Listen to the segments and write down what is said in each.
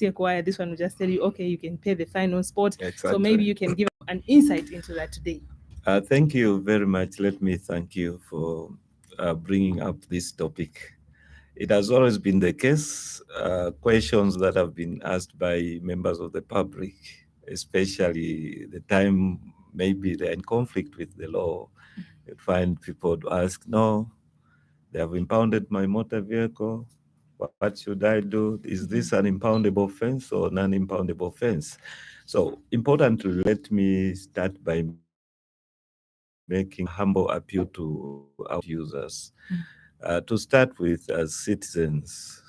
acquire. This one will just tell you, okay, you can pay the fine on spot. Exactly. So maybe you can give an insight into that today. Thank you very much. Let me thank you for bringing up this topic. It has always been the case. Questions that have been asked by members of the public, especially the time maybe they're in conflict with the law, you'd find people to ask, no, they have impounded my motor vehicle. What should I do? Is this an impoundable offense or non-impoundable offense? So importantly, let me start by making a humble appeal to our users. To start with, as citizens,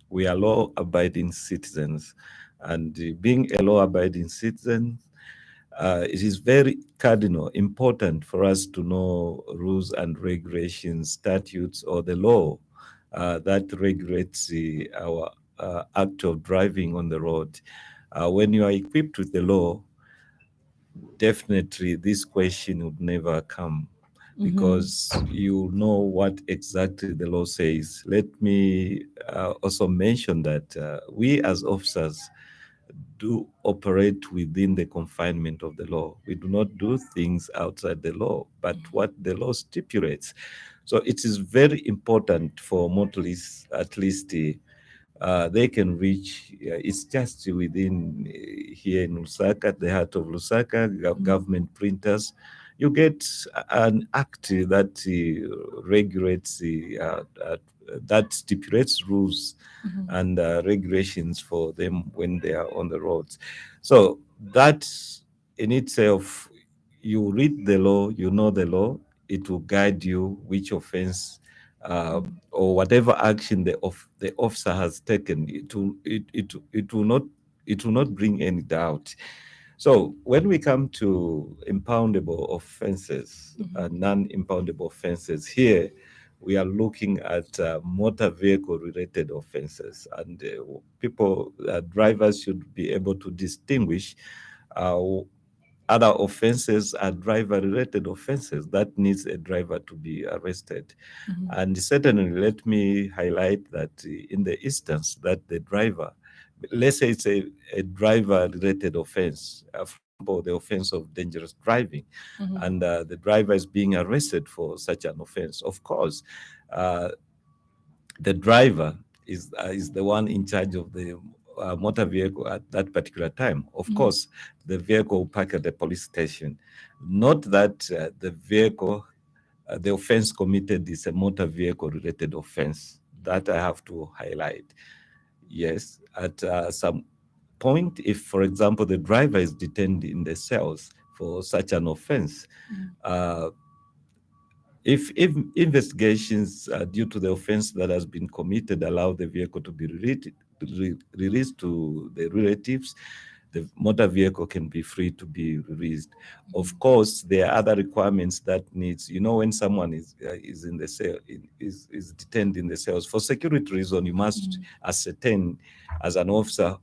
we are law-abiding citizens, and being a law-abiding citizen, it is very cardinal, important for us to know rules and regulations, statutes, or the law that regulates our act of driving on the road. When you are equipped with the law, definitely this question would never come because you know what exactly the law says. Let me also mention that we as officers do operate within the confinement of the law. We do not do things outside the law, but what the law stipulates. So it is very important for motorists, at least they can reach, it's just within here in Lusaka, the heart of Lusaka, government printers. You get an act that regulates, that stipulates rules and regulations for them when they are on the roads. So that in itself, you read the law, you know the law, it will guide you which offense or whatever action the officer has taken. It will not bring any doubt. So when we come to impoundable offenses and non-impoundable offenses, here we are looking at motor vehicle related offenses, and drivers should be able to distinguish uh, other offenses are driver-related offenses that needs a driver to be arrested. And certainly, let me highlight that in the instance that the driver, let's say it's a driver-related offense, for example, the offense of dangerous driving, and the driver is being arrested for such an offense. Of course, uh, the driver is the one in charge of the motor vehicle at that particular time. Of course, the vehicle will park at the police station. Not that the offense committed is a motor vehicle related offense. That I have to highlight. Yes, at some point, if, for example, the driver is detained in the cells for such an offense, uh, if investigations due to the offense that has been committed allow the vehicle to be released to the relatives, the motor vehicle can be free to be released. Of course, there are other requirements that needs, when someone is in the cell, is detained in the cells, for security reason, you must ascertain as an officer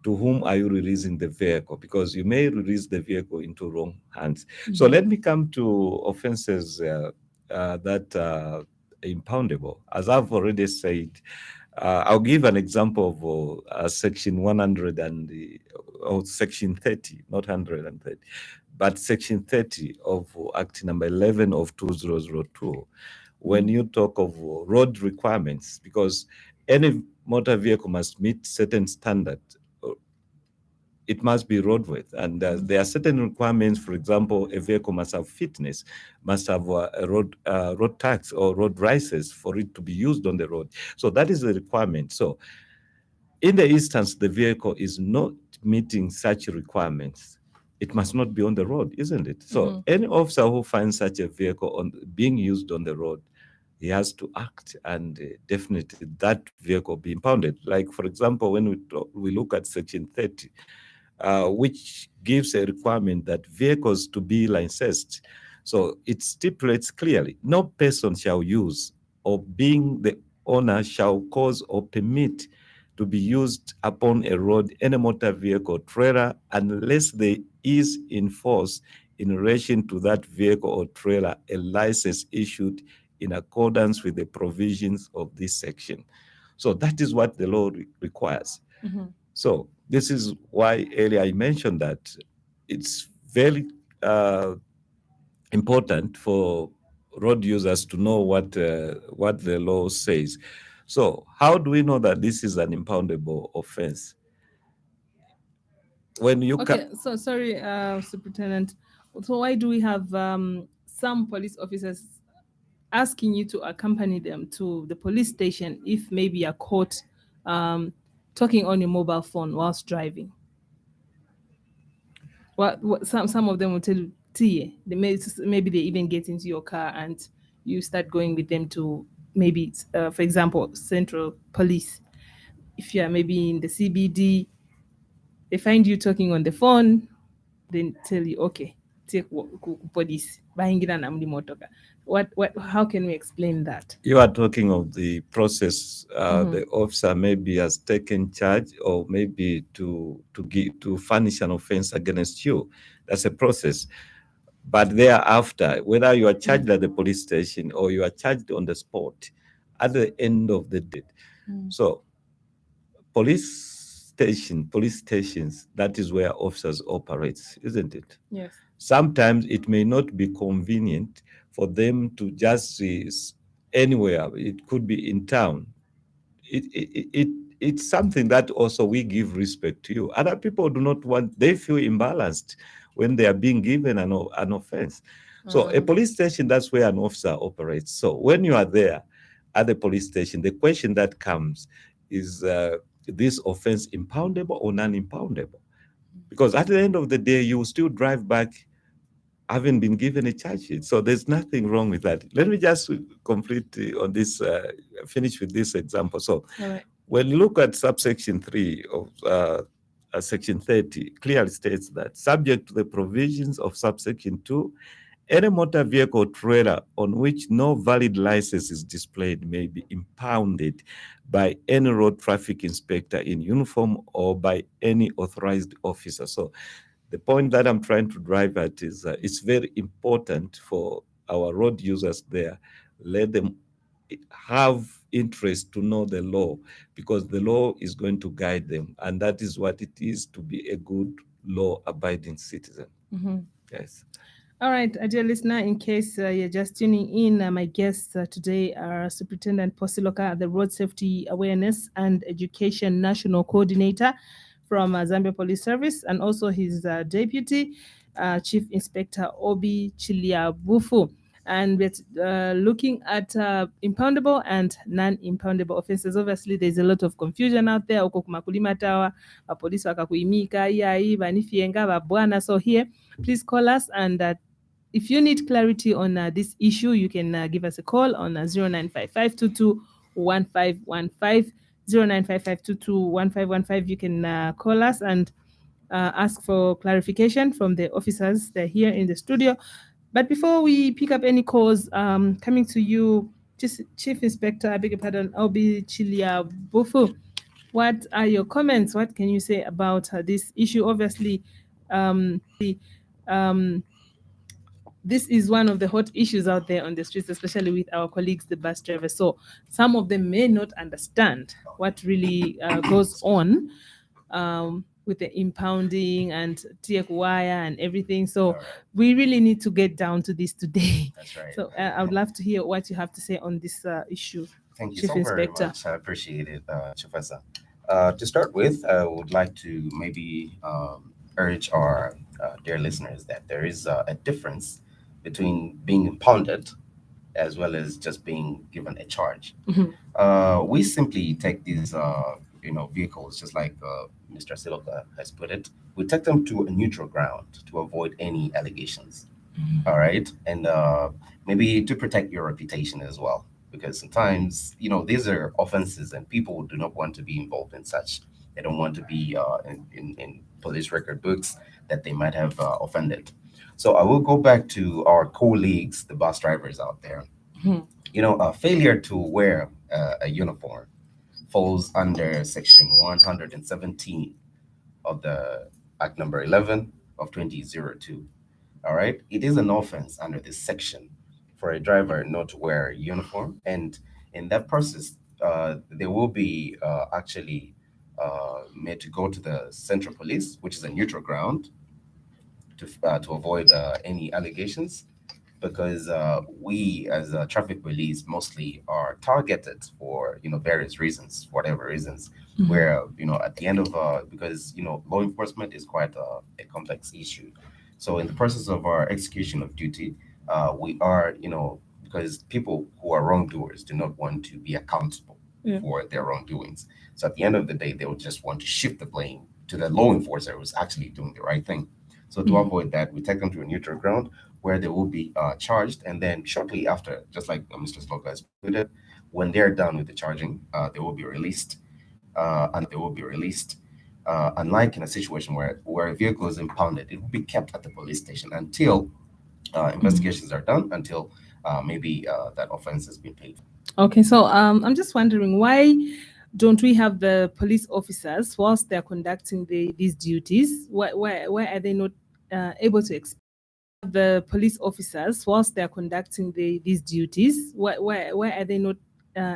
to whom are you releasing the vehicle, because you may release the vehicle into wrong hands. So let me come to offenses that are impoundable. As I've already said, I'll give an example of Section 100 or Section 30, not 130, but Section 30 of Act number 11 of 2002. When you talk of road requirements, because any motor vehicle must meet certain standards, it must be roadworthy. And there are certain requirements. For example, a vehicle must have fitness, must have a road tax or road rises for it to be used on the road. So that is the requirement. So in the instance the vehicle is not meeting such requirements, it must not be on the road, isn't it? So any officer who finds such a vehicle being used on the road, he has to act, and definitely that vehicle be impounded. Like, for example, when we look at Section 30, which gives a requirement that vehicles to be licensed. So it stipulates clearly, no person shall use, or being the owner shall cause or permit to be used upon a road any motor vehicle trailer unless there is in force in relation to that vehicle or trailer a license issued in accordance with the provisions of this section. So that is what the law requires. Mhm. So this is why earlier I mentioned that it's very uh, important for road users to know what the law says. So how do we know that this is an impoundable offense? When you Okay, so sorry, Superintendent. So why do we have some police officers asking you to accompany them to the police station if maybe you're caught um, talking on your mobile phone whilst driving? What some of them will tell you, "Tie," maybe they even get into your car and you start going with them to maybe, for example, Central Police. If you are maybe in the CBD, they find you talking on the phone, then tell you, okay, take police. Bahingira na mli motoka. How can we explain that? you are talking of the process, Mm-hmm. the officer maybe has taken charge, or maybe to furnish an offense against you. That's a process. But thereafter, whether you are charged at the police station or you are charged on the spot, at the end of the day, so police stations, that is where officers operate, isn't it? Yes. Sometimes it may not be convenient for them to just anywhere. It could be in town. It's something that also we give respect to you. Other people do not want, they feel imbalanced when they are being given an offense. So a police station, that's where an officer operates. So when you are there at the police station, the question that comes is, this offense impoundable or non-impoundable? Because at the end of the day, you will still drive back having been given a charge sheet. So there's nothing wrong with that. Let me just complete on this, finish with this example. So All right. when you look at subsection 3 of section 30, clearly states that subject to the provisions of subsection 2, any motor vehicle trailer on which no valid license is displayed may be impounded by any road traffic inspector in uniform or by any authorized officer. So the point that I'm trying to drive at is, it's very important for our road users there. Let them have interest to know the law, because the law is going to guide them, and that is what it is to be a good law-abiding citizen. Mm-hmm. Yes. All right, dear listener, in case you're just tuning in, my guests today are Superintendent Siloka, the Road Safety Awareness and Education National Coordinator from Zambia Police Service, and also his deputy, Chief Inspector Obi Chilia Bufu. And we're looking at impoundable and non-impoundable offenses. Obviously, there's a lot of confusion out there. Uko kumakulima tawa, polisi wakakuimika, iya, banifienga, babwana. So here, please call us, and if you need clarity on this issue, you can give us a call on 095522 You can call us and ask for clarification from the officers. They're here in the studio. But before we pick up any calls, coming to you, Chief Inspector, I beg your pardon, Obi Chilia Bofu, what are your comments? What can you say about this issue? Obviously, um, this is one of the hot issues out there on the streets, especially with our colleagues, the bus drivers. So some of them may not understand what really goes on with the impounding and tiek wire and everything. So we really need to get down to this today. That's right. So I would love to hear what you have to say on this issue, Thank you Chief so very Inspector. much. I appreciate it, Chifwesa. To start with, I would like to maybe urge our dear listeners that there is a difference between being impounded as well as just being given a charge. Mhm. We simply take these, vehicles, just like Mr. Siloka has put it. We take them to a neutral ground to avoid any allegations. All right, and maybe to protect your reputation as well, because sometimes these are offenses, and people do not want to be involved in such. They don't want to be in police record books that they might have offended. So I will go back to our colleagues, the bus drivers out there. Mhm. A failure to wear a uniform falls under section 117 of the Act number 11 of 2002. All right. It is an offense under this section for a driver not to wear a uniform. And in that process, there will be actually made to go to the Central Police, which is a neutral ground, to avoid any allegations, because we as traffic police mostly are targeted for various reasons, whatever reasons. Where at the end of because law enforcement is quite a complex issue. So in the process of our execution of duty, we are because people who are wrongdoers do not want to be accountable for their wrongdoings. So at the end of the day, they will just want to shift the blame to the law enforcer who's actually doing the right thing. So to avoid that, we take them to a neutral ground where they will be charged, and then shortly after, just like Mr. Siloka has put it, when they're done with the charging, they will be released, and they will be released. Unlike in a situation where a vehicle is impounded, it will be kept at the police station until investigations are done, until maybe that offense has been paid. Okay, so I'm just wondering, why don't we have the police officers whilst they're conducting these duties? Why are they not able to explain the police officers whilst they're conducting these duties? Why are they not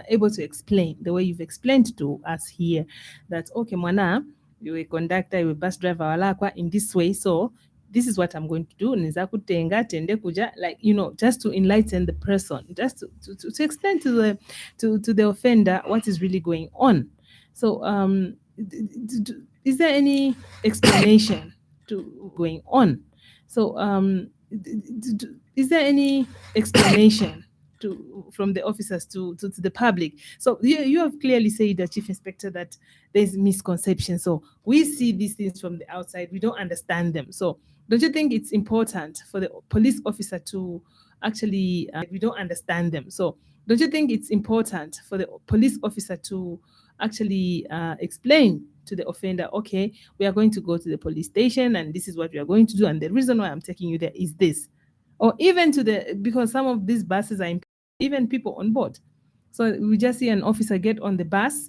able to explain the way you've explained to us here that, okay, mwana, you're a conductor, you're a bus driver, walakwa in this way, so this is what I'm going to do. Niza kutenga tende kuja, like, just to enlighten the person, just to explain to the offender what is really going on. So is there any explanation to going on? So is there any explanation from the officers to the public? So you have clearly said, the Chief Inspector, that there's misconception. So we see these things from the outside, we don't understand them. So don't you think it's important for the police officer to actually, we don't understand them. So don't you think it's important for the police officer to actually explain to the offender, okay, we are going to go to the police station and this is what we are going to do, and the reason why I'm taking you there is this? Or even because some of these buses are even people on board. So we just see an officer get on the bus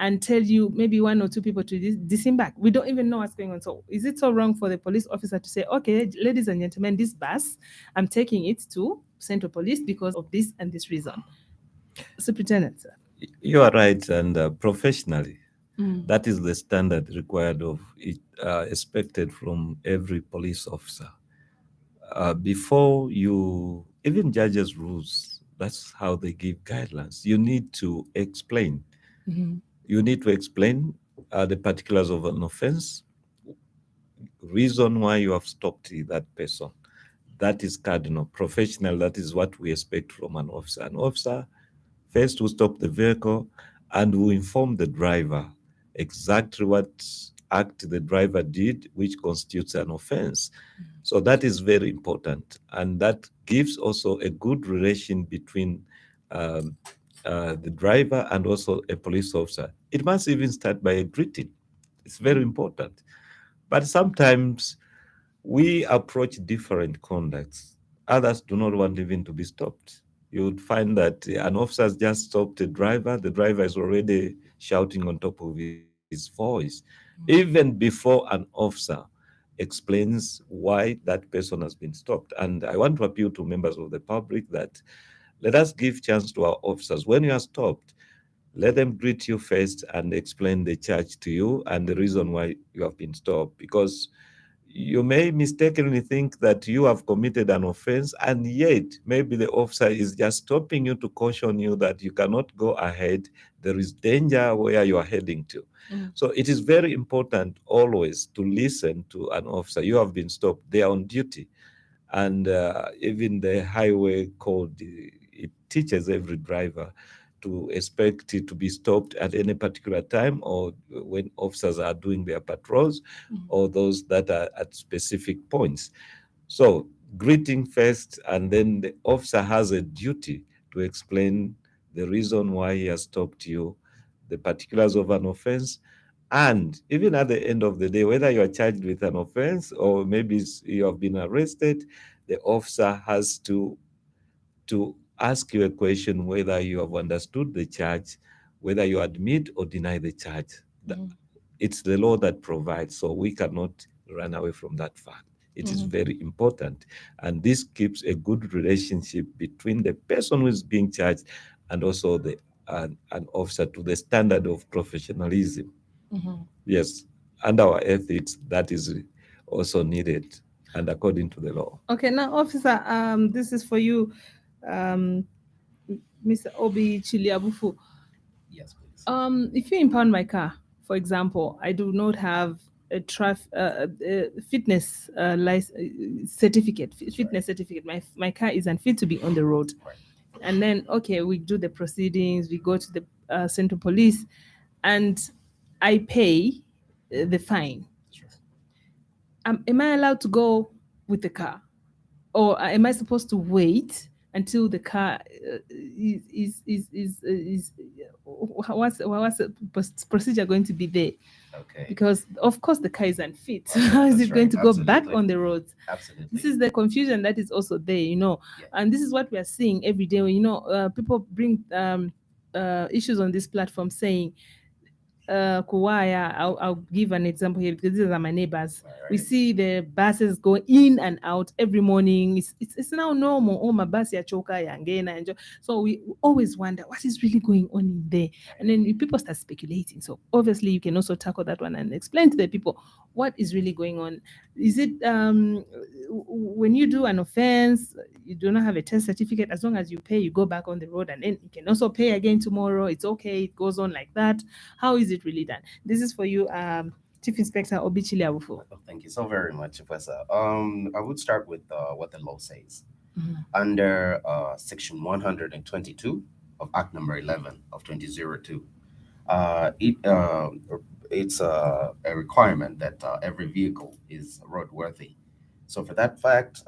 and tell you maybe one or two people to disembark. We don't even know what's going on. So is it so wrong for the police officer to say, okay, ladies and gentlemen, this bus, I'm taking it to Central Police because of this and this reason? Superintendent, sir. You are right, and professionally, that is the standard required of it, expected from every police officer. Before you, even judges' rules, that's how they give guidelines. You need to explain. You need to explain the particulars of an offense, reason why you have stopped that person. That is cardinal. Professional, that is what we expect from an officer. An officer first will stop the vehicle and will inform the driver exactly what act the driver did, which constitutes an offense. So that is very important. And that gives also a good relation between the driver and also a police officer. It must even start by a greeting. It's very important. But sometimes we approach different conducts. Others do not want even to be stopped. You would find that an officer has just stopped a driver. The driver is already shouting on top of his voice, even before an officer explains why that person has been stopped. And I want to appeal to members of the public that let us give chance to our officers. When you are stopped, let them greet you first and explain the charge to you and the reason why you have been stopped, because you may mistakenly think that you have committed an offense, and yet maybe the officer is just stopping you to caution you that you cannot go ahead. There is danger where you are heading to. So it is very important always to listen to an officer. You have been stopped. They are on duty. And even the highway code, it teaches every driver to expect it to be stopped at any particular time, or when officers are doing their patrols, or those that are at specific points. So greeting first, and then the officer has a duty to explain the reason why he has stopped you, the particulars of an offense, and even at the end of the day, whether you are charged with an offense or maybe you have been arrested, the officer has to ask you a question whether you have understood the charge, whether you admit or deny the charge. It's the law that provides, so we cannot run away from that fact. It is very important. And this keeps a good relationship between the person who is being charged and also an officer, to the standard of professionalism. Yes, under our ethics, that is also needed and according to the law. Okay, now, officer, this is for you, Mr. Obi Chiliabufu. Yes, please. If you impound my car, for example, I do not have a fitness certificate, fitness certificate. My car is unfit to be on the road. Right. And then, okay, we do the proceedings, we go to the Central Police, and I pay the fine. Sure. Am I allowed to go with the car? Or am I supposed to wait until the car is what's the procedure going to be there? Okay. Because of course the car is unfit. Okay, How is that's it going right. to go back Absolutely. on the roads? Absolutely. This is the confusion that is also there, Yeah. and this is what we are seeing every day. People bring issues on this platform saying, Kuwaya, I'll give an example here because these are my neighbors. All We right. see the buses go in and out every morning. It's now normal. Oh, my bus ya choka ya ngena and so we always wonder what is really going on in there. And then people start speculating. So obviously you can also tackle that one and explain to the people what is really going on. Is it when you do an offense, you do not have a test certificate, as long as you pay, you go back on the road, and then you can also pay again tomorrow. It's okay, it goes on like that. How is it really done? This is for you, Chief Inspector Obichili Awufu. Well, thank you so very much, Chifwesa. I would start with what the law says. Mhm. Under Section 122 of Act Number 11 of 2002, it's a requirement that every vehicle is roadworthy. So for that fact,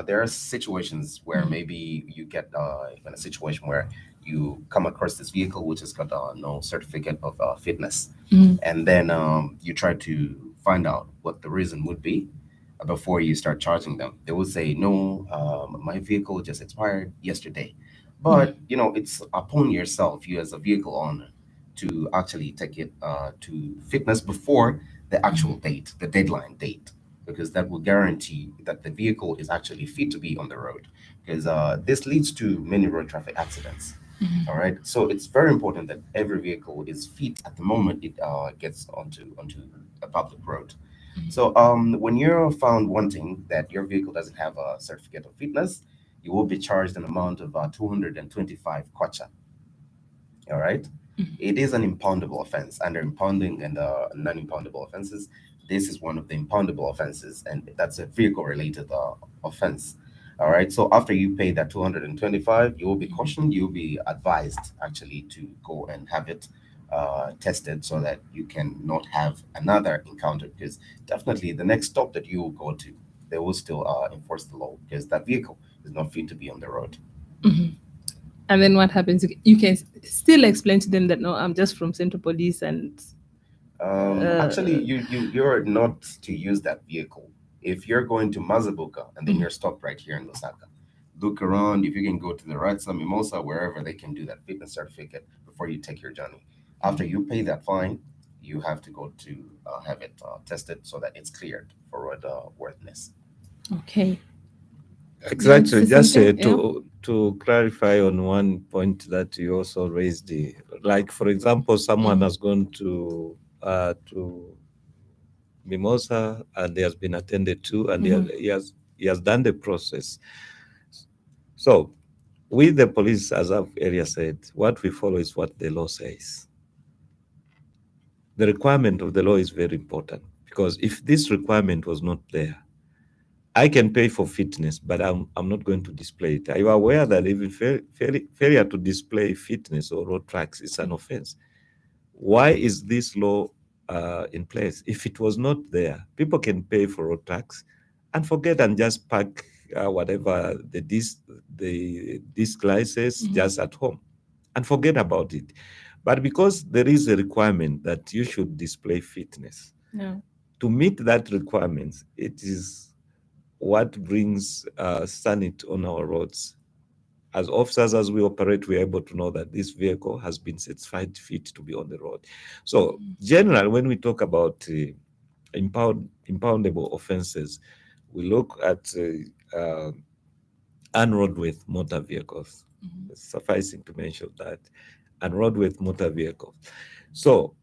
there are situations where maybe you get in a situation where you come across this vehicle which has got no certificate of fitness, and then you try to find out what the reason would be before you start charging them. They will say, no, my vehicle just expired yesterday. But, it's upon yourself, you as a vehicle owner, to actually take it to fitness before the actual date, the deadline date, because that will guarantee that the vehicle is actually fit to be on the road. Because this leads to many road traffic accidents. All right. So it's very important that every vehicle is fit at the moment it gets onto a public road. So when you're found wanting that your vehicle doesn't have a certificate of fitness, you will be charged an amount of 225 kwacha. All right. It is an impoundable offense under impounding and non-impoundable offenses. This is one of the impoundable offenses, and that's a vehicle-related offense. All right. So after you pay that 225, you will be cautioned. You'll be advised actually to go and have it tested so that you can not have another encounter. Because definitely the next stop that you will go to, they will still enforce the law because that vehicle is not fit to be on the road. And then what happens? You can still explain to them that no, I'm just from Central Police, and Actually, you're not to use that vehicle. If you're going to Mazabuka and then you're stopped right here in Lusaka, look around. If you can go to the Ratsa Mimosa, wherever they can do that fitness certificate before you take your journey. After you pay that fine, you have to go to have it tested so that it's cleared for roadworthiness. okay. Exactly. say Just something? to clarify on one point that you also raised, like for example, someone has gone to Mimosa and he has been attended to, and he has done the process. So, with the police, as I've earlier said, what we follow is what the law says. The requirement of the law is very important because if this requirement was not there, I can pay for fitness, but I'm not going to display it. Are you aware that even failure to display fitness or road tracks is an offense? Why is this law in place? If it was not there, people can pay for road tracks and forget and just park whatever the disc license just at home and forget about it. But because there is a requirement that you should display fitness, to meet that requirement, it is what brings sanity on our roads. As officers, as we operate, we're able to know that this vehicle has been certified fit to be on the road. So, generally, when we talk about impoundable offenses, we look at unroadworthy motor vehicles. Sufficing to mention that, unroadworthy motor vehicles. So,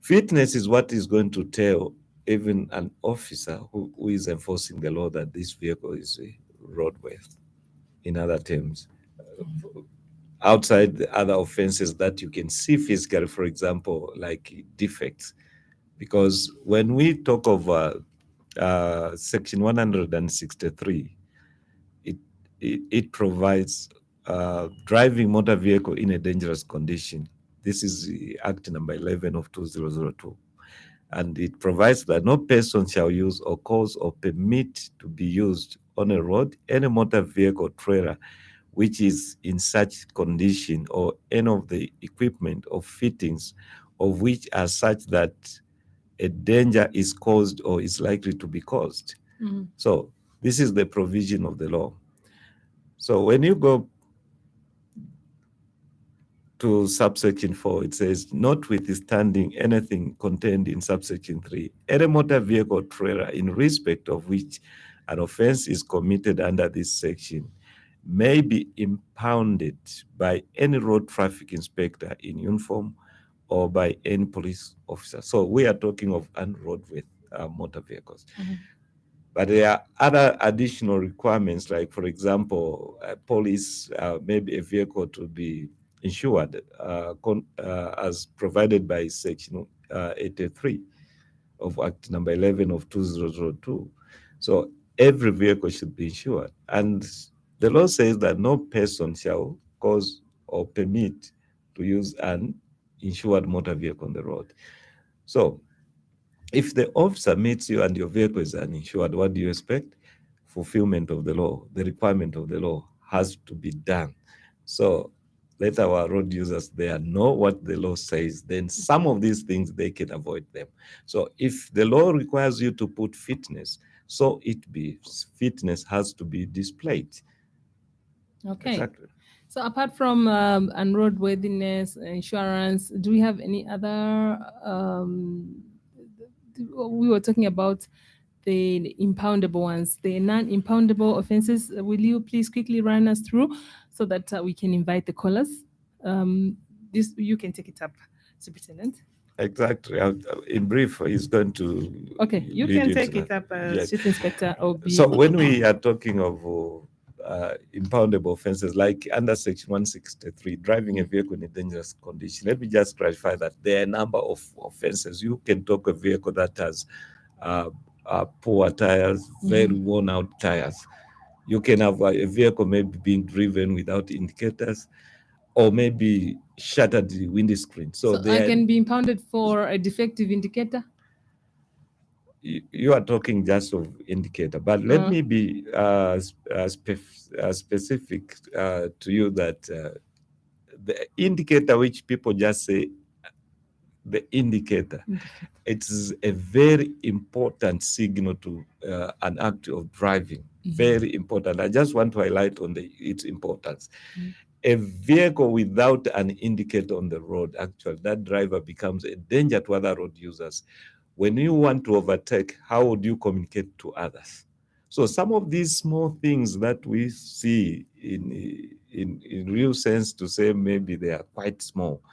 Fitness is what is going to tell even an officer who is enforcing the law that this vehicle is roadworthy. In other terms, outside the other offenses that you can see physically, for example, like defects. Because when we talk of Section 163, it, it provides driving motor vehicle in a dangerous condition. This is the Act number 11 of 2002. And it provides that no person shall use or cause or permit to be used on a road any motor vehicle trailer which is in such condition or any of the equipment or fittings of which are such that a danger is caused or is likely to be caused. So this is the provision of the law. So when you go to subsection 4, it says, notwithstanding anything contained in subsection 3, any motor vehicle trailer in respect of which an offense is committed under this section may be impounded by any road traffic inspector in uniform or by any police officer. So we are talking of unroadworthy motor vehicles. But there are other additional requirements, like, for example, police, maybe a vehicle to be insured as provided by Section 83 of Act number 11 of 2002. So every vehicle should be insured. And the law says that no person shall cause or permit to use an insured motor vehicle on the road. So if the officer meets you and your vehicle is uninsured, what do you expect? Fulfillment of the law. The requirement of the law has to be done. So let our road users there know what the law says. Then some of these things, they can avoid them. So if the law requires you to put fitness, so it be. Fitness has to be displayed. Okay. Exactly. So apart from unroadworthiness, insurance, do we have any other? We were talking about the impoundable ones, the non-impoundable offenses. Will you please quickly run us through so that we can invite the callers? This you can take it up, Superintendent. Exactly. In brief, he's going to. Okay, you lead can into take it that. up, Yes. Chief Inspector OB. So when we are talking of impoundable offenses, like under Section 163, driving a vehicle in a dangerous condition, let me just clarify that there are a number of offenses. You can talk a vehicle that has poor tires, very worn out tires. You can have a vehicle maybe being driven without indicators, or maybe shattered the windscreen. So I can be impounded for a defective indicator? You are talking just of indicator, but let me be specific to you that the indicator, which people just say the indicator, it's a very important signal to an act of driving. Very important. I just want to highlight on its importance. A vehicle without an indicator on the road, actually, that driver becomes a danger to other road users. When you want to overtake, how would you communicate to others? So some of these small things that we see in real sense, to say maybe they are quite small,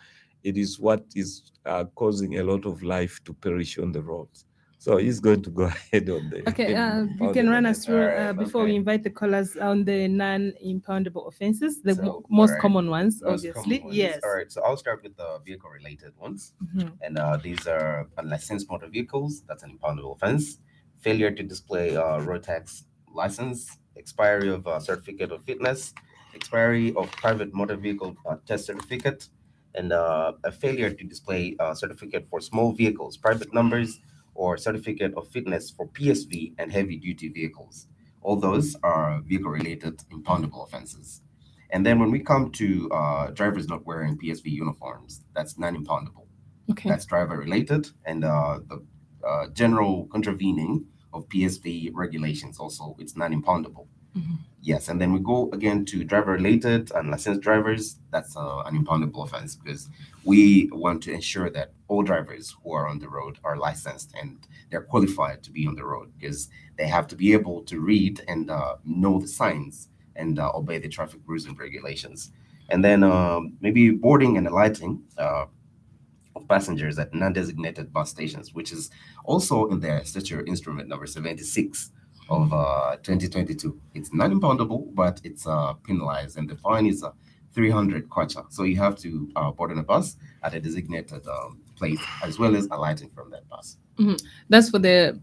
it is what is causing a lot of life to perish on the roads. So he's going to go ahead on the. Okay, you can run us through before we invite the callers on the non-impoundable offenses, the most common ones, obviously. Yes. All right. So I'll start with the vehicle-related ones, and these are unlicensed motor vehicles. That's an impoundable offense. Failure to display road tax license, expiry of certificate of fitness, expiry of private motor vehicle test certificate, and a failure to display certificate for small vehicles, private numbers, or certificate of fitness for PSV and heavy-duty vehicles. All those are vehicle-related impoundable offenses. And then when we come to drivers not wearing PSV uniforms, that's non-impoundable. Okay. That's driver-related, and the general contravening of PSV regulations also, it's non-impoundable. Yes, and then we go again to driver-related and licensed drivers. That's an impoundable offense because we want to ensure that all drivers who are on the road are licensed and they're qualified to be on the road because they have to be able to read and know the signs and obey the traffic rules and regulations. And then maybe boarding and alighting. Of passengers at non-designated bus stations, which is also in their statute instrument number 76 of 2022. It's non-impoundable, but it's penalized, and the fine is 300 kwacha. So you have to board on a bus at a designated place, as well as alighting from that bus. That's for the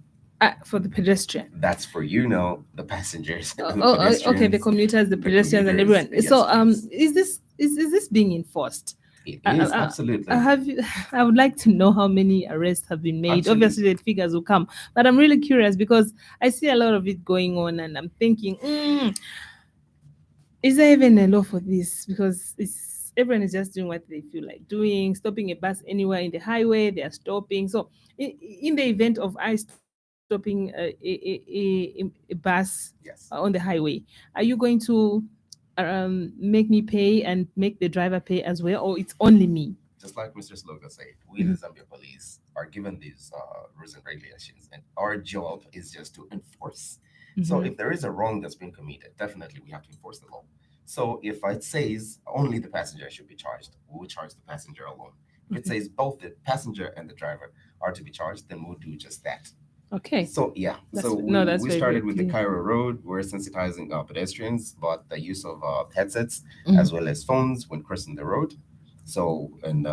pedestrian. That's for the passengers. Okay, the commuters, the pedestrians, and everyone. Yes, so, yes. is this being enforced? It is absolutely. I would like to know how many arrests have been made. Absolutely. Obviously, the figures will come, but I'm really curious because I see a lot of it going on, and I'm thinking, is there even a law for this? Because everyone is just doing what they feel like doing, stopping a bus anywhere in the highway, they are stopping. So, in the event of I stopping a bus Yes. on the highway, are you going to make me pay and make the driver pay as well, or it's only me? Just like Mr. Siloka said, we the Zambia police are given these rules and regulations, and our job is just to enforce. So if there is a wrong that's been committed, definitely we have to enforce the law. So if it says only the passenger should be charged, we will charge the passenger alone. If it says both the passenger and the driver are to be charged, then we'll do just that. Okay. So yeah, we started with the Cairo Road. We're sensitizing pedestrians about the use of headsets as well as phones when crossing the road. So, and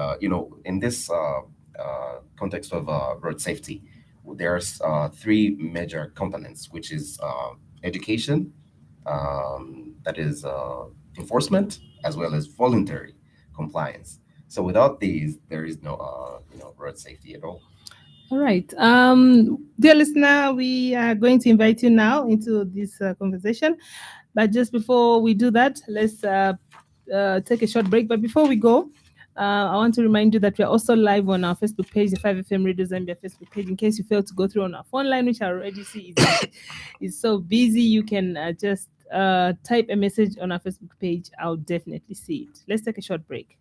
in this context of road safety, there's three major components, which is education, that is enforcement, as well as voluntary compliance. So without these, there is no road safety at all. All right. Dear listener, we are going to invite you now into this conversation. But just before we do that, let's take a short break. But before we go, I want to remind you that we are also live on our Facebook page, the 5FM Radio Zambia Facebook page. In case you failed to go through on our phone line, which I already see is so busy, you can just type a message on our Facebook page. I'll definitely see it. Let's take a short break.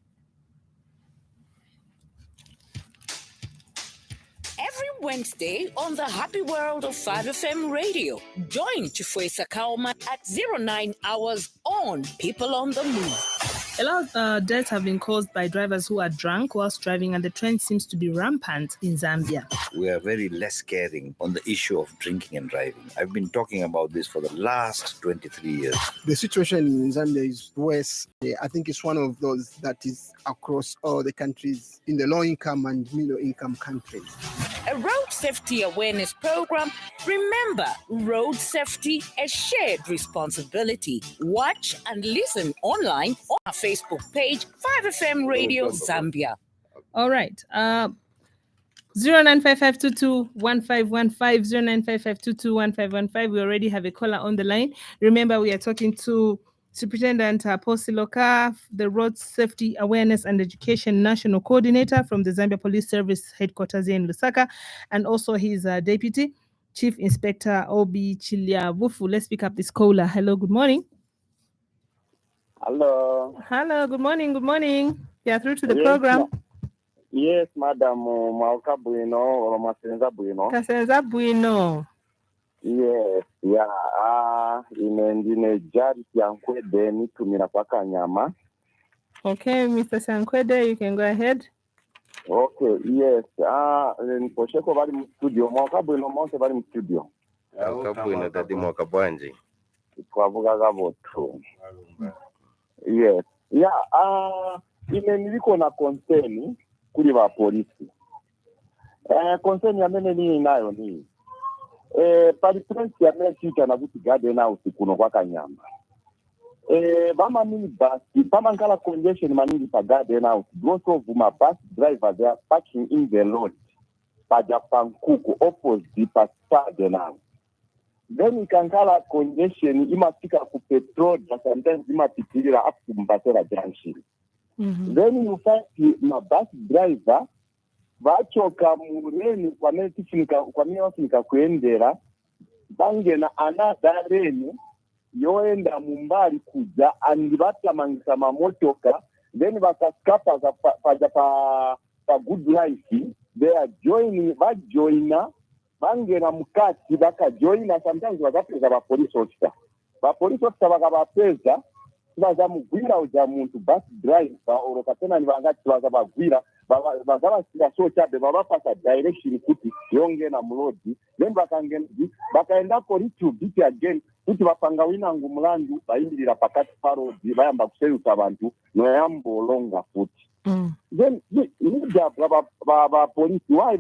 Every Wednesday on the Happy World of 5FM Radio, join Chifwesa Kaoma at 09 hours on People on the Move. A lot of deaths have been caused by drivers who are drunk whilst driving, and the trend seems to be rampant in Zambia. We are very less caring on the issue of drinking and driving. I've been talking about this for the last 23 years. The situation in Zambia is worse. I think it's one of those that is across all the countries in the low-income and middle-income countries. A road safety awareness program. Remember, road safety, a shared responsibility. Watch and listen online on our Facebook page, 5FM Radio Zambia. All right. 0955221515, 0955221515. We already have a caller on the line. Remember, we are talking to Superintendent Siloka, the Road Safety Awareness and Education National Coordinator from the Zambia Police Service headquarters here in Lusaka, and also his Deputy Chief Inspector Obi Chilia Wufu. Let's pick up this caller. Hello, good morning. Hello. Hello, good morning, good morning. You are through to the program. Yes, Madam Mauka Bueno or Masenza Bueno. Kasenza Bueno. Yes, yeah. Imendine jari Sankwede nitumira kwa Kanyama. Okay, Mr. Sankwede, you can go ahead. Okay, yes. Niposheko bali mu studio. Mauka Bueno monte bali mu studio. Mauka Bueno tadi Mauka Bwanji. Twavuga gaboto. Yes. Yeah, niliko na concern kuli ba polisi. Concern ya mene ni nayo ni. Paripensi ya mene chita na kuti gade na usikuno kwa Kanyama. Bama mini basi, bama nkala congestion manini pa gade na usigoso vuma bus driver they are parking in the road. Paja pankuku opposite pa stade na. Then ikankala congestion imafika ku petrol, but sometimes imapitilira up to Mbatera junction. Then you find my bus driver vachoka mureni kwa mewafika kuendera bangena another reni yoenda mumbali kuja and batamangisa mamotoka then bakaskapa pa good life they are joining bangena mukati bakajoina sometimes bakapeza ba police officer bakabapeza bazamugwira uja muntu bus driver orokatena nibangati bazabagwira vakavasika so chabe vavapasa direction kuti yongena mulodzi then vakaendako little bit again kuti vapanga winangu mulandu vayimirira pakati parodzi vayamba kuserusa vantu noyambolonga futi then nidabwa vapolisi why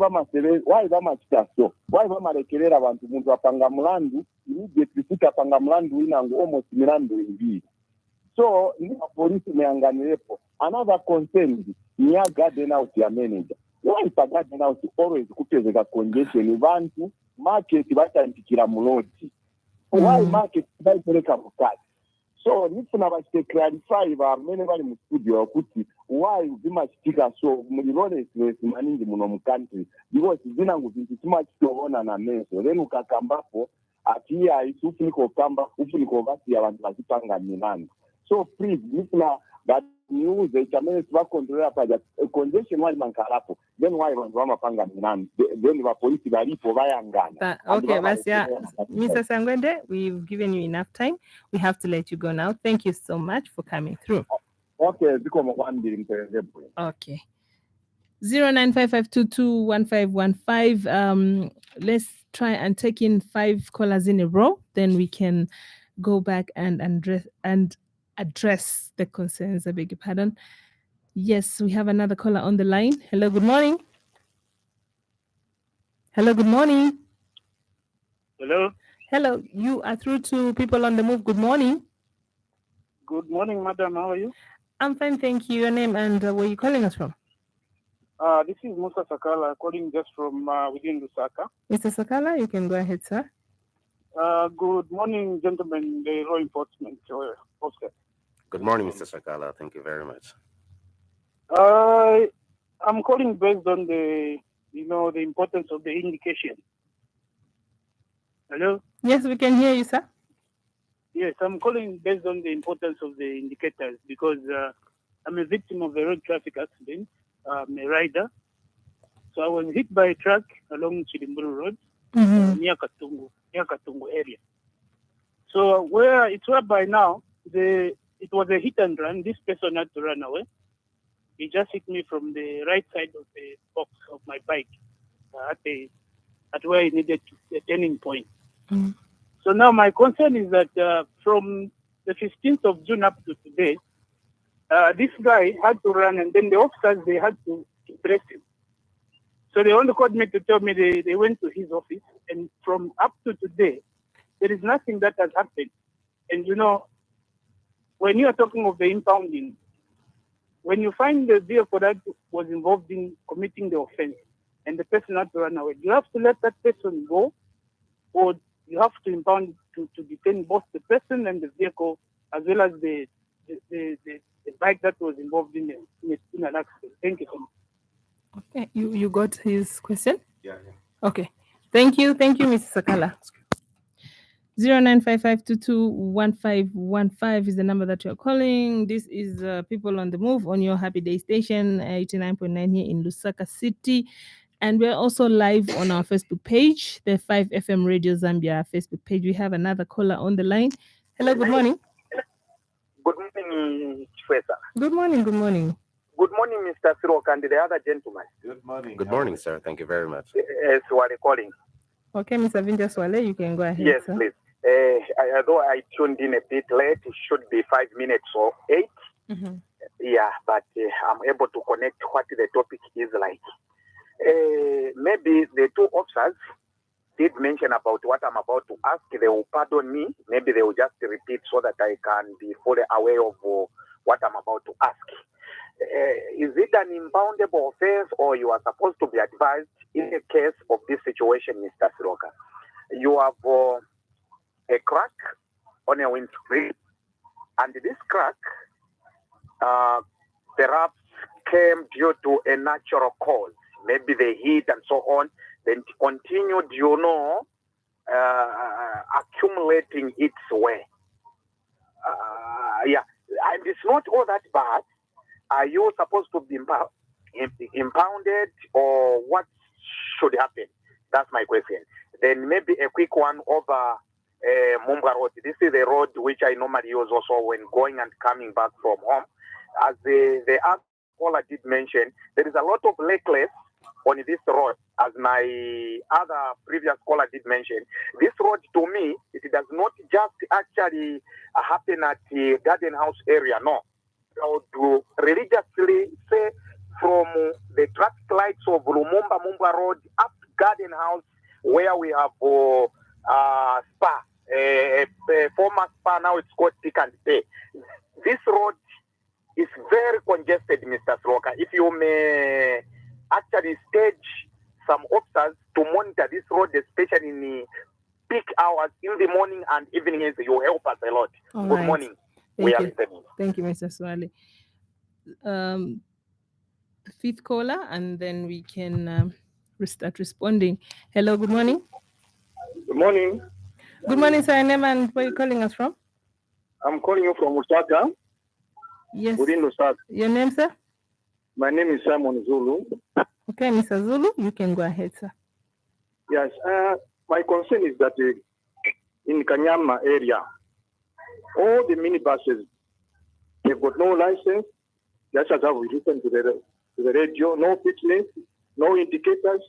vamachita so why vamarekerera vantu muntu apanga mulandu immediately kuti apanga mulandu winangu almost milandu iviri. So police meyanganirepo another concern near garden house ya manager. Why is a garden house always kupezeka congestion vantu market vachandikira mulodzi? Why market vaipereka mukati? So nifuna vachite clarify vamene vari mustudio kuti why vimachitika so muliroleswes maningi muno mukantry because zinangu vintu timachitoona nameso then ukakambapo ati haisi ufuniko kamba ufuniko vasiya vantu vachipanga milandu. So please, listen that news chamene vakontrolera paja congestion wali mankalapo then why vantu vamapanga minani then vapolisi varipo vayangana. Okay, Basia, Mr. Sangwende, we've given you enough time. We have to let you go now. Thank you so much for coming through. Okay, okay. 0955221515. Let's try and take in 5 callers in a row. Then we can go back and address the concerns. I beg your pardon. Yes, we have another caller on the line. Hello, good morning. Hello, good morning. Hello. Hello, you are through to People on the Move. Good morning. Good morning, madam. How are you? I'm fine, thank you. Your name and where are you calling us from? This is Musa Sakala calling just from within Lusaka. Mr. Sakala, you can go ahead, sir. Good morning, gentlemen, the law enforcement officer. Good morning, Mr. Sakala. Thank you very much. I'm calling based on the importance of the indication. Hello? Yes, we can hear you, sir. Yes, I'm calling based on the importance of the indicators because I'm a victim of a road traffic accident. I'm a rider. So I was hit by a truck along Chilimburu Road near Katungu area. So where it's whereby now, it was a hit and run. This person had to run away. He just hit me from the right side of the box of my bike at where he needed a turning point. So now my concern is that from the 15th of June up to today, this guy had to run and then the officers, they had to press him. So they only called me to tell me they went to his office and from up to today, there is nothing that has happened. And when you are talking of the impounding, when you find the vehicle that was involved in committing the offense and the person had to run away, you have to let that person go or you have to impound to detain both the person and the vehicle as well as the bike that was involved in an accident. Thank you so much. Okay, you got his question? Yeah. Okay. Thank you, Mr. Sakala. 0955221515 is the number that you're calling. This is People on the Move on your Happy Day station, 89.9 here in Lusaka City. And we're also live on our Facebook page, the 5FM Radio Zambia Facebook page. We have another caller on the line. Hello, good morning. Good morning, Chifwesa. Good morning. Good morning, Mr. Siloka and the other gentlemen. Good morning. Good morning, sir. Thank you very much. Yes, Swale calling. Okay, Mr. Vinja Swale, you can go ahead. Yes, sir. please. Although I tuned in a bit late, it should be 5 minutes or 8. Yeah, but I'm able to connect what the topic is like. Maybe the two officers did mention about what I'm about to ask. They will pardon me. Maybe they will just repeat so that I can be fully aware of what I'm about to ask. Is it an impoundable offense or you are supposed to be advised in the case of this situation, Mr. Siloka? You have a crack on a windscreen, and this crack perhaps came due to a natural cause, maybe the heat and so on, then it continued, accumulating its way. And it's not all that bad. Are you supposed to be impounded or what should happen? That's my question. Then maybe a quick one over Mumba Road. This is the road which I normally use also when going and coming back from home. As the caller did mention, there is a lot of lakeless on this road, as my other previous caller did mention. This road, to me, it does not just actually happen at the Garden House area, no. So to religiously say from the traffic lights of Lumumba Mumba Road up to Garden House, where we have Spa, a former Spa, now it's called Pick and Pay. This road is very congested, Mr. Siloka. If you may actually stage some officers to monitor this road, especially in the peak hours in the morning and evenings, you help us a lot. All Good right. morning. Thank you, Mr. Swale. The fifth caller, and then we can start responding. Hello, good morning. Good morning. Good morning, sir. Name and where are you calling us from? I'm calling you from Lusaka. Yes. Within Lusaka. Your name, sir? My name is Simon Zulu. Okay, Mr. Zulu, you can go ahead, sir. Yes. My concern is that in Kanyama area, all the minibuses, they've got no license. Just as how we listen to the radio, no fitness, no indicators.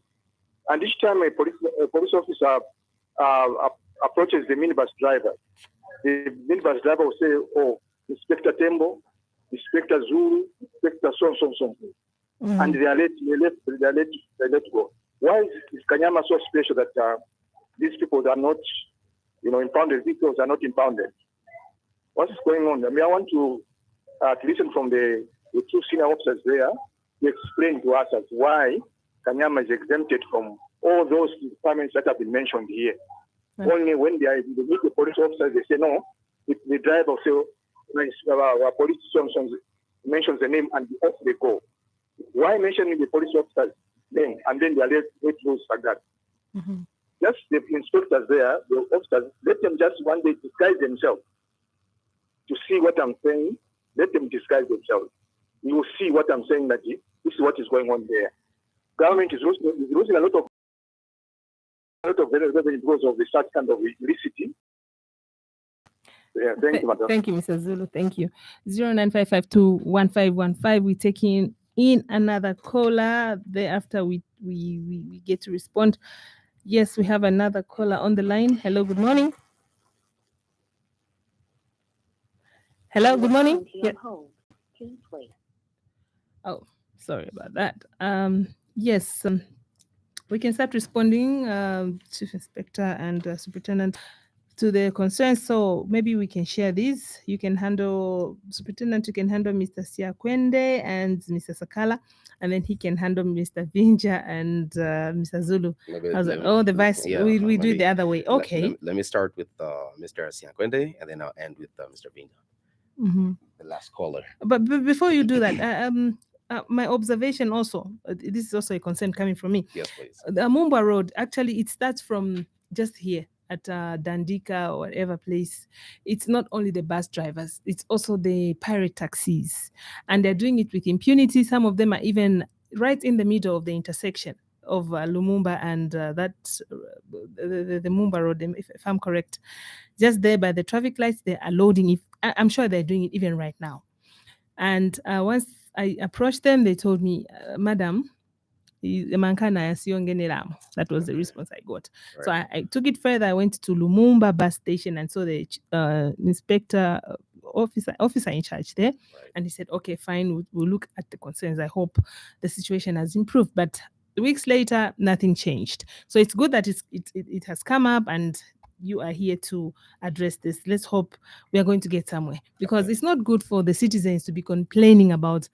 And each time a police officer approaches the minibus driver, the minibus driver will say, "Oh, Inspector Tembo, Inspector Zulu, Inspector so. And they are let go. Why is Kanyama so special that these people are not, impounded vehicles are not impounded? What's going on? I mean, I want to listen from the two senior officers there to explain to us as why Kanyama is exempted from all those departments that have been mentioned here. Only when they meet the police officers, they say no. If the driver say, our police mentions the name and off they go. Why mentioning the police officer's name and then they are let loose like that? Just the inspectors there, the officers, let them just one day disguise themselves to see what I'm saying. Let them disguise themselves. You will see what I'm saying, that this is what is going on there. Government is losing a lot of revenue because of the such kind of illicity. Yeah, thank you, madam. Thank you, Mr. Zulu. Thank you. 095521515. We're taking in another caller. Thereafter, we get to respond. Yes, we have another caller on the line. Hello, good morning. Hello, good morning. Yeah. Oh, sorry about that. Yes, we can start responding, Chief Inspector and Superintendent, to the concerns. So maybe we can share these. You can handle, Superintendent, you can handle Mr. Siakwende and Mr. Sakala, and then he can handle Mr. Vinja and Mr. Zulu. The vice, we do it the other way. Okay. Let me start with Mr. Siakwende, and then I'll end with Mr. Vinja, the last caller. But before you do that, my observation also, this is also a concern coming from me. Yes, please. The Mumba Road, actually, it starts from just here at Dandika or whatever place. It's not only the bus drivers, it's also the pirate taxis. And they're doing it with impunity. Some of them are even right in the middle of the intersection of Lumumba and the Mumba Road, if I'm correct. Just there by the traffic lights, they are loading. I'm sure they're doing it even right now. And once I approached them, they told me, Madam, that was the response I got. Right. So I took it further. I went to Lumumba bus station and saw the inspector officer in charge there. Right. And he said, okay, fine, we'll look at the concerns. I hope the situation has improved. But weeks later, nothing changed. So it's good that it has come up and you are here to address this. Let's hope we are going to get somewhere, because it's not good for the citizens to be complaining about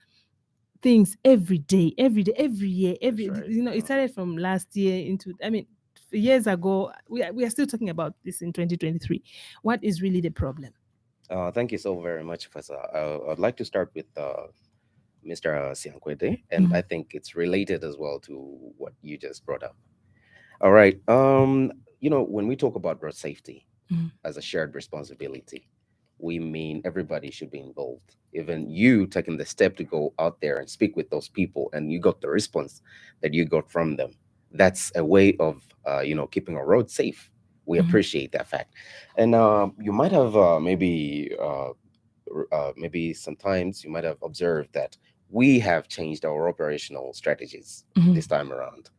things every day, every year, right. It started from last year into, years ago. We are still talking about this in 2023. What is really the problem? Thank you so very much, Professor. I'd like to start with Mr. Siankwete, and I think it's related as well to what you just brought up. All right. When we talk about road safety as a shared responsibility, we mean everybody should be involved. Even you taking the step to go out there and speak with those people, and you got the response that you got from them. That's a way of, keeping a road safe. We appreciate that fact. And you might have maybe sometimes you might have observed that we have changed our operational strategies Mhm. this time around.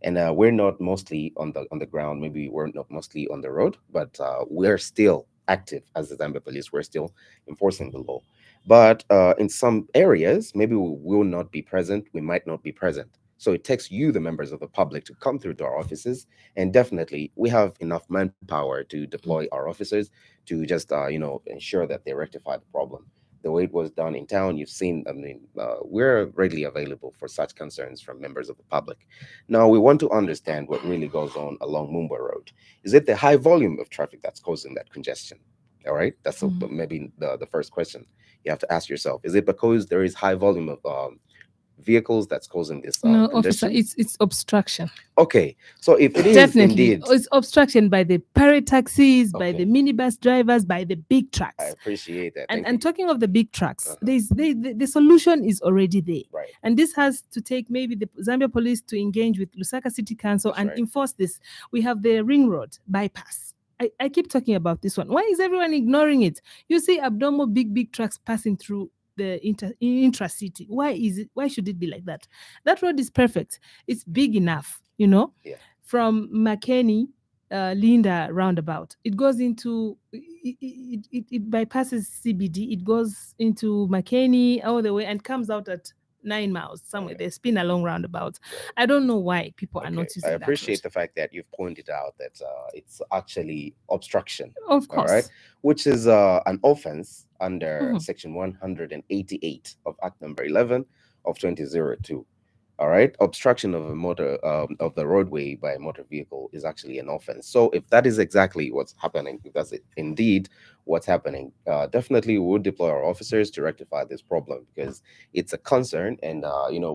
And we're not mostly on the ground. Maybe we're not mostly on the road, but we're still active as the Zambia police. We're still enforcing the law. But in some areas, maybe we will not be present. We might not be present. So it takes you, the members of the public, to come through to our offices. And definitely, we have enough manpower to deploy our officers to just, ensure that they rectify the problem. The way it was done in town, you've seen, I mean, we're readily available for such concerns from members of the public. Now, we want to understand what really goes on along Mumbai Road. Is it the high volume of traffic that's causing that congestion? All right, that's maybe the first question you have to ask yourself. Is it because there is high volume of vehicles that's causing this No, officer, congestion? it's obstruction. Okay, so if it is Definitely, indeed, it's obstruction by the pirate taxis, by Okay. the minibus drivers, by the big I trucks. appreciate that. And Thank and you. talking of the big trucks, Uh-huh. the solution is already there. Right. And this has to take maybe the Zambia police to engage with Lusaka City Council That's and right. enforce this. We have the ring road bypass. I keep talking about this one. Why is everyone ignoring it? You see abnormal big trucks passing through the intra-city. Why should it be like that? That road is perfect. It's big enough, Yeah. from McKinney, Linda roundabout. It goes into it bypasses CBD. It goes into McKinney all the way and comes out at 9 miles somewhere. Right. They spin along roundabouts. Right. I don't know why people are Okay. not I using appreciate that the fact that you've pointed out that it's actually obstruction. road. Of All course. right, which is an offense under Mhm. Section 188 of Act Number 11 of 2002. All right, obstruction of a motor of the roadway by a motor vehicle is actually an offense. So if that is exactly what's happening, if that's indeed what's happening, definitely we would deploy our officers to rectify this problem because it's a concern, and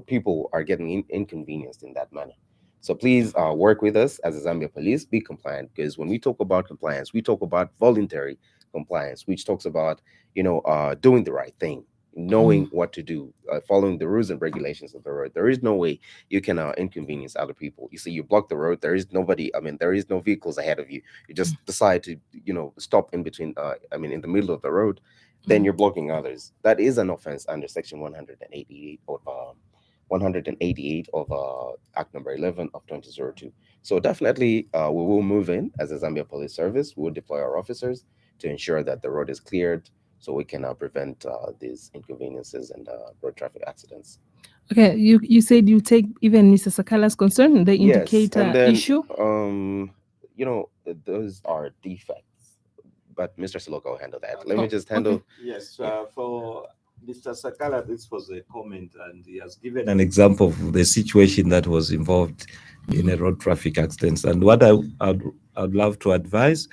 people are getting inconvenienced in that manner. So please work with us as the Zambia Police. Be compliant, because when we talk about compliance, we talk about voluntary compliance, which talks about doing the right thing, knowing what to do, following the rules and regulations of the road. There is no way you can inconvenience other people. You see, you block the road. There is nobody. I mean, there is no vehicles ahead of you. You just decide to stop in between. In the middle of the road. Then you're blocking others. That is an offense under Section 188 of 188 of Act Number 11 of 2002. So definitely, we will move in as a Zambia Police Service. We will deploy our officers to ensure that the road is cleared, so we can prevent these inconveniences and road traffic accidents. Okay, you said you take even Mr. Sakala's concern, the Yes, indicator and then issue. those are defects, but Mr. Siloka will handle that. Let me just Okay. handle. Yes, for Mr. Sakala, this was a comment, and he has given an example of the situation that was involved in a road traffic accident. And what I'd love to advise,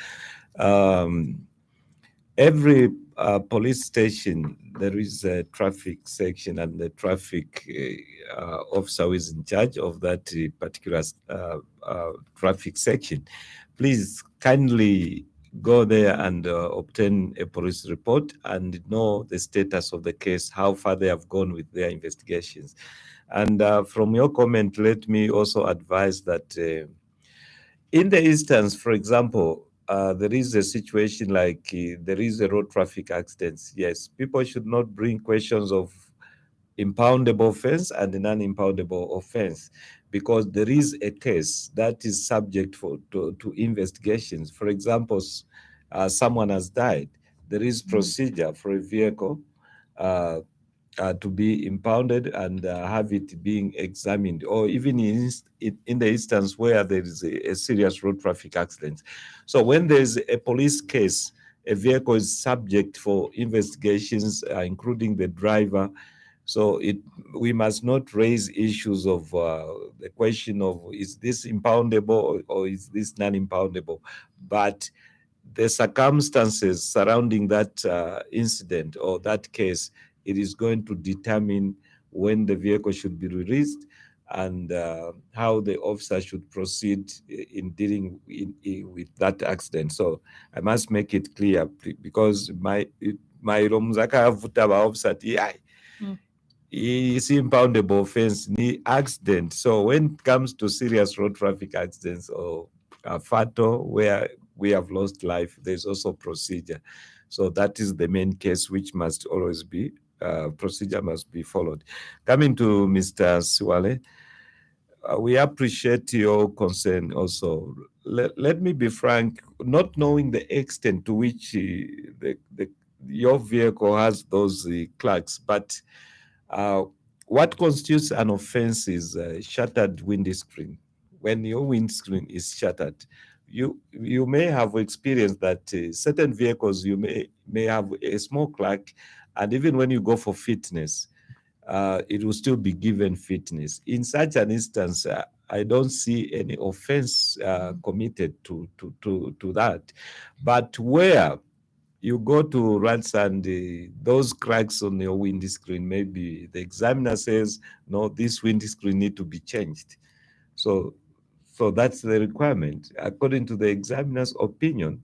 every police station, there is a traffic section, and the traffic officer who is in charge of that particular traffic section. Please kindly go there and obtain a police report and know the status of the case, how far they have gone with their investigations. And from your comment, let me also advise that in the instance, for example, there is a situation like there is a road traffic accident. Yes, people should not bring questions of impoundable offense and non-impoundable offense, because there is a case that is subject to investigations. For example, someone has died. There is procedure for a vehicle to be impounded and have it being examined, or even in the instance where there is a serious road traffic accident. So when there is a police case, a vehicle is subject for investigations, including the driver. So we must not raise issues of the question of is this impoundable or is this non-impoundable, but the circumstances surrounding that incident or that case, it is going to determine when the vehicle should be released and how the officer should proceed in dealing with that accident. So I must make it clear, because my Romzaka Vutaba officer is impoundable offense, ni accident. So when it comes to serious road traffic accidents or fatal where we have lost life, there's also procedure. So that is the main case which must always be procedure must be followed. Coming to Mr. Siwale, we appreciate your concern also. Let me be frank, not knowing the extent to which your vehicle has those clerks, but what constitutes an offense is shattered windscreen. When your windscreen is shattered, you may have experienced that certain vehicles you may have a small crack, and even when you go for fitness, it will still be given fitness. In such an instance, I don't see any offense committed to that. But where you go to runs and those cracks on your windscreen, maybe the examiner says, no, this windscreen need to be changed. So that's the requirement. According to the examiner's opinion,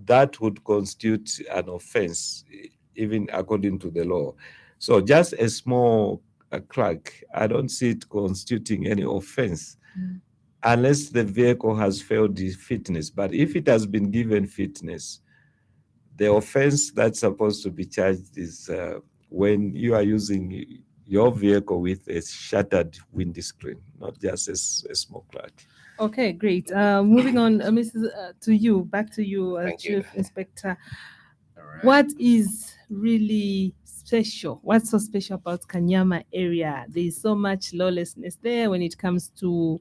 that would constitute an offense, even according to the law. So just a small crack, I don't see it constituting any offense unless the vehicle has failed the fitness. But if it has been given fitness, the offense that's supposed to be charged is when you are using your vehicle with a shattered windscreen, not just a small crack. Okay, great. Moving on, Mrs. To you, back to you, Chief Inspector. Right. What is really special? What's so special about Kanyama area? There's so much lawlessness there when it comes to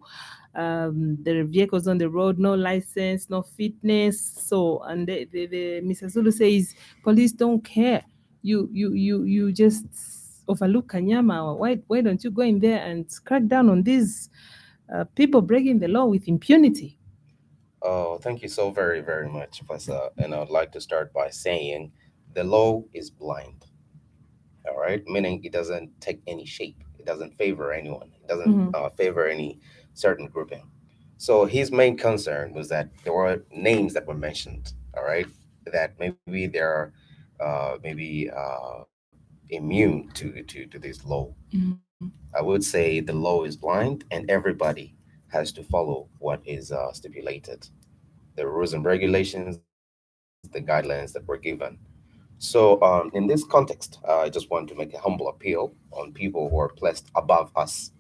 the vehicles on the road, no license, no fitness. So, and the Mr. Zulu says police don't care. You just overlook Kanyama. Why don't you go in there and crack down on these people breaking the law with impunity? Oh, thank you so very, very much, Professor. And I'd like to start by saying the law is blind. All right, meaning it doesn't take any shape. It doesn't favor anyone. It doesn't favor any certain grouping. So his main concern was that there were names that were mentioned. All right, that maybe they're immune to this law. I would say the law is blind, and everybody has to follow what is stipulated, the rules and regulations, the guidelines that were given. So, in this context, I just want to make a humble appeal on people who are placed above us.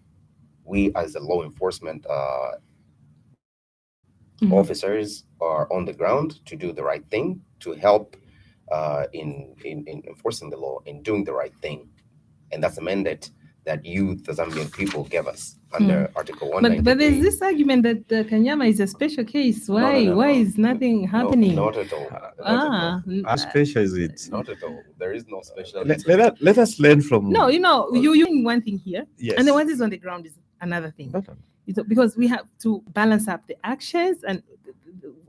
We, as the law enforcement officers, are on the ground to do the right thing, to help in enforcing the law, in doing the right thing. And that's a mandate that you, the Zambian people, gave us under Article 198. But there's this argument that Kanyama is a special case. Why? Why is nothing happening? Not at all. How special is it? Not at all. There is no special. Let us learn from. No, you doing one thing here, yes, and then what is on the ground is another thing. Because we have to balance up the actions, and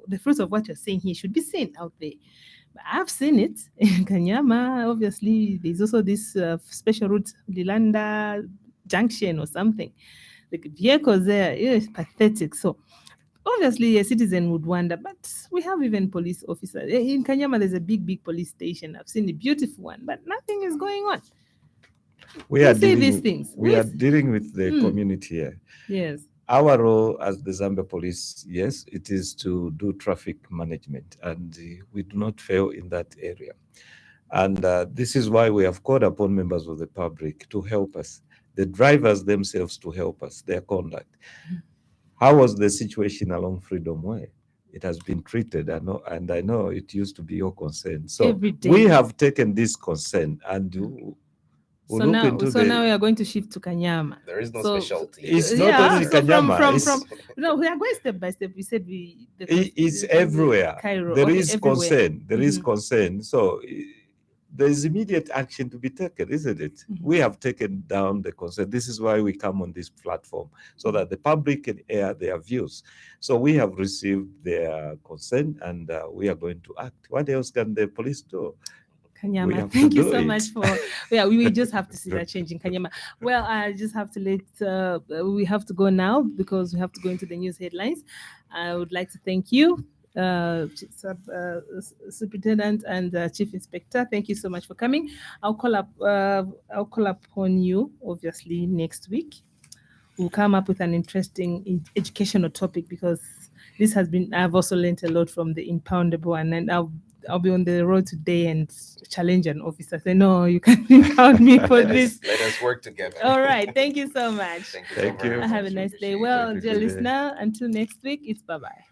the fruits of what you're saying here should be seen out there. I've seen it in Kanyama. Obviously, there's also this special route, Lilanda Junction or something. The vehicles there is pathetic. So, obviously, a citizen would wonder, but we have even police officers. In Kanyama, there's a big police station. I've seen a beautiful one, but nothing is going on. We are dealing these things. We are dealing with the community here. Yes. Our role as the Zambia Police, yes, it is to do traffic management, and we do not fail in that area. And this is why we have called upon members of the public to help us, the drivers themselves to help us, their conduct. How was the situation along Freedom Way? It has been treated, I know it used to be your concern. So we have taken this concern and So now we are going to shift to Kanyama. There is no specialty. It's not only Kanyama. No, we are going step by step. We said it's everywhere. Cairo. There is everywhere. concern. There is concern. So there is immediate action to be taken, isn't it? We have taken down the concern. This is why we come on this platform, so that the public can air their views. So we have received their concern, and we are going to act. What else can the police do? Kanyama, thank you so much for. We just have to see that change in Kanyama. Well, I just have to we have to go now because we have to go into the news headlines. I would like to thank you, Superintendent and Chief Inspector. Thank you so much for coming. I'll call upon you obviously next week. We'll come up with an interesting educational topic because this has been. I've also learned a lot from the impoundable, and I'll be on the road today and challenge an officer. Say, no, you can't count me for this. Let us work together. All right. Thank you so much. Thank you. Have a nice day. Well, dear listener, until next week, it's bye-bye.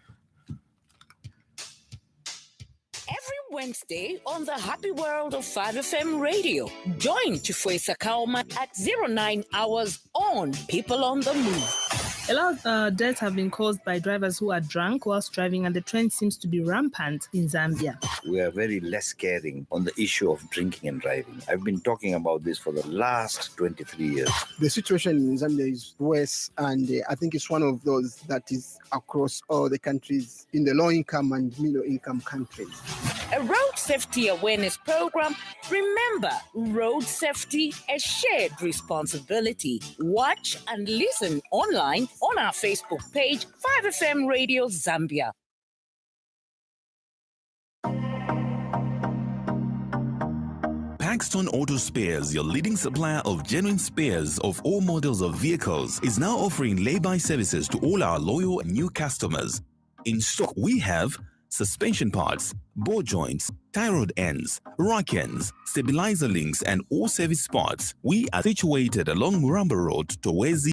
Every Wednesday on the Happy World of 5FM Radio, join Chifwesa Kaoma at 09 hours on People on the Move. A lot of deaths have been caused by drivers who are drunk whilst driving, and the trend seems to be rampant in Zambia. We are very less caring on the issue of drinking and driving. I've been talking about this for the last 23 years. The situation in Zambia is worse, and I think it's one of those that is across all the countries in the low-income and middle-income countries. A road safety awareness program. Remember, road safety, a shared responsibility. Watch and listen online on our Facebook page, 5FM Radio Zambia. Paxton Auto Spares, your leading supplier of genuine spares of all models of vehicles, is now offering lay-by services to all our loyal and new customers. In stock, we have suspension parts, ball joints, tie rod ends, rock ends, stabilizer links, and all service parts. We are situated along Muramba Road, Towezi.